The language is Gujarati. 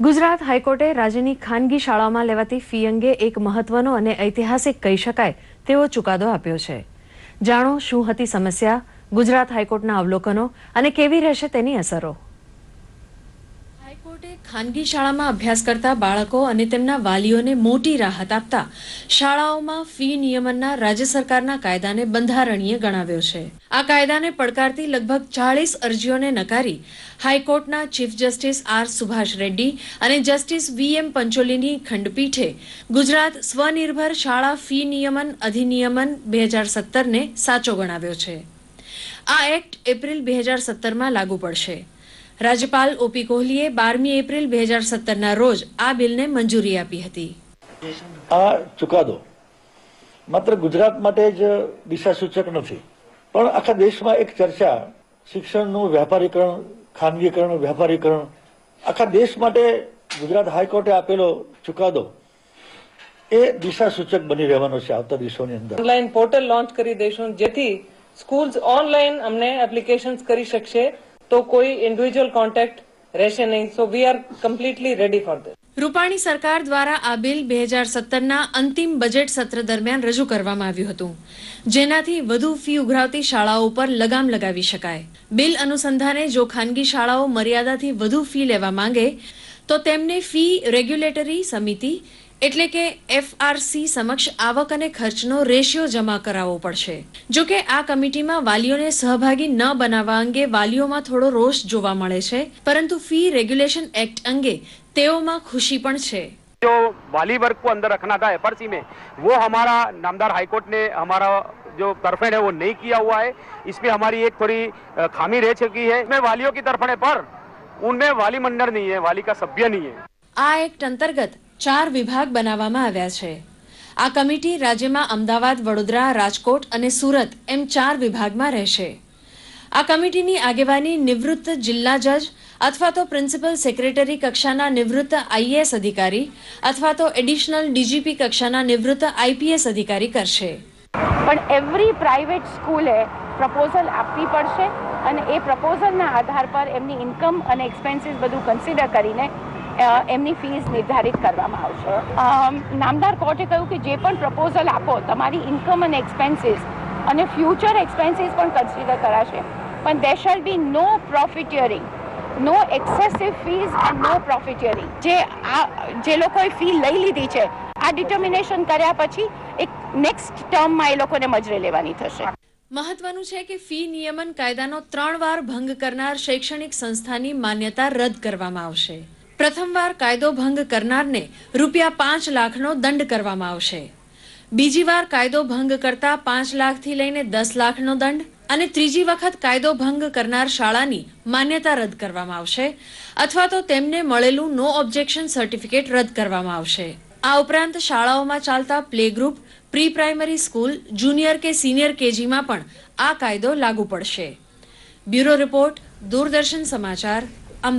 ગુજરાત હાઈકોર્ટે રાજ્યની ખાનગી શાળાઓમાં લેવાતી ફી અંગે એક મહત્વનો અને ઐતિહાસિક કહી શકાય તેવો ચુકાદો આપ્યો છે। જાણો શું હતી સમસ્યા, ગુજરાત હાઈકોર્ટના અવલોકનો અને કેવી રહેશે તેની અસરો। હાઈકોર્ટે ખાનગી શાળામાં અભ્યાસ કરતા બાળકો અને તેમના વાલીઓને મોટી રાહત આપતા શાળાઓમાં ફી નિયમનના રાજ્ય સરકારના કાયદાને બંધારણીય ગણાવ્યો છે। આ કાયદાને પડકારતી લગભગ 40 અરજીઓને નકારી હાઈકોર્ટના chief justice R Subhash Reddy અને જસ્ટિસ વી.એમ. પંચોલીની ખંડપીઠે ગુજરાત સ્વનિર્ભર શાળા ફી નિયમન અધિનિયમન 2017 ને સાચો ગણાવ્યો છે। આ એક્ટ એપ્રિલ 2017માં લાગુ પડશે। રાજ્યપાલ ઓપી કોહલીએ 12મી એપ્રિલ 2017ના રોજ આ બિલને મંજૂરી આપી હતી। આ ચુકાદો માત્ર ગુજરાત માટે જ દિશાસૂચક નથી, પણ આખા દેશમાં એક ચર્ચા શિક્ષણનું વ્યાપારીકરણ, ખાનગીકરણ, વ્યાપારીકરણ આખા દેશ માટે ગુજરાત હાઈકોર્ટે આપેલો ચુકાદો એ દિશાસૂચક બની રહેવાનો છે આવતા દિવસોની અંદર। ઓનલાઈન પોર્ટલ લોન્ચ કરી દઈશું જેથી સ્કૂલ્સ ઓનલાઈન અમને એપ્લિકેશન્સ કરી શકશે, તો કોઈ ઇન્ડિવિજ્યુઅલ કોન્ટેક્ટ રહેશે નહીં। So we are completely ready for this. Rupani સરકાર દ્વારા આ બિલ 2017ના અંતિમ બજેટ સત્ર દરમિયાન રજૂ કરવામાં આવ્યું હતું, જેનાથી વધુ ફી ઉઘરાવતી શાળાઓ પર લગામ લગાવી શકાય। બિલ અનુસંધાને જો ખાનગી શાળાઓ મર્યાદાથી વધુ ફી લેવા માંગે તો તેમને ફી રેગ્યુલેટરી સમિતિ એટલે કે એફઆરસી સમક્ષ આવક અને ખર્ચનો રેશિયો જમા કરાવવો પડશે। જો કે આ કમિટીમાં વાલીઓને સહભાગી ન બનાવવા અંગે વાલીઓમાં થોડો રોષ જોવા મળે છે, પરંતુ ફી રેગ્યુલેશન એક્ટ અંગે તેઓમાં खुशी पण छे। जो वाली वर्ग को अंदर रखना था एफआरसी में, वो हमारा नामदार हाईकोर्ट ने हमारा जो तरफेण है वो नहीं किया हुआ है। इसमें हमारी एक थोड़ी खामी रह चुकी है। इसमें वालियों की तरफेण पर उनमें वाली मंडल नहीं है, वाली का सभ्य नहीं है। આ એક્ટ અંતર્ગત 4 વિભાગ બનાવવામાં આવ્યા છે। આ કમિટી રાજ્યમાં અમદાવાદ, વડોદરા, રાજકોટ અને સુરત એમ 4 વિભાગમાં રહેશે। આ કમિટીની આગેવાની નિવૃત્ત જિલ્લા જજ અથવા તો પ્રિન્સિપલ સેક્રેટરી કક્ષાના નિવૃત્ત આઈએએસ અધિકારી અથવા તો એડિશનલ ડીજીપી કક્ષાના નિવૃત્ત આઈપીએસ અધિકારી કરશે। પણ એવરી પ્રાઇવેટ સ્કૂલે પ્રપોઝલ આપવી પડશે અને એ પ્રપોઝલના આધાર પર એમની ઇન્કમ અને એક્સપેન્સીસ બધું કન્સિડર કરીને એમની ફીસ નિર્ધારિત કરવામાં આવશે। નામદાર કોર્ટે કહ્યું કે જે પણ પ્રપોઝલ આપો તમારી ઇન્કમ અને એક્સપેન્સીસ અને ફ્યુચર એક્સપેન્સીસ પણ કન્સિડર કરાશે, પણ there shall be no profiteering, no excessive fees and no profiteering. જે લોકોએ ફી લઈ લીધી છે આ ડિટર્મિનેશન કર્યા પછી એક નેક્સ્ટ ટર્મમાં એ લોકોને મજરે લેવાની થશે। મહત્વનું છે કે ફી નિયમન કાયદાનો 3 વાર ભંગ કરનાર શૈક્ષણિક સંસ્થાની માન્યતા રદ કરવામાં આવશે। પ્રથમવાર કાયદો ભંગ કરનારને ₹5 લાખનો દંડ કરવામાં આવશે। બીજી વાર કાયદો ભંગ કરતા 5 લાખથી લઈને 10 લાખનો દંડ અને ત્રીજી વખત કાયદો ભંગ કરનાર શાળાની માન્યતા રદ કરવામાં આવશે અથવા તો તેમને મળેલું નો ઓબ્જેક્શન સર્ટિફિકેટ રદ કરવામાં આવશે। આ ઉપરાંત શાળાઓમાં ચાલતા play group, pre primary school, junior કે સિનિયર કેજીમાં પણ આ કાયદો લાગુ પડશે। બ્યુરો રિપોર્ટ, દૂરદર્શન સમાચાર,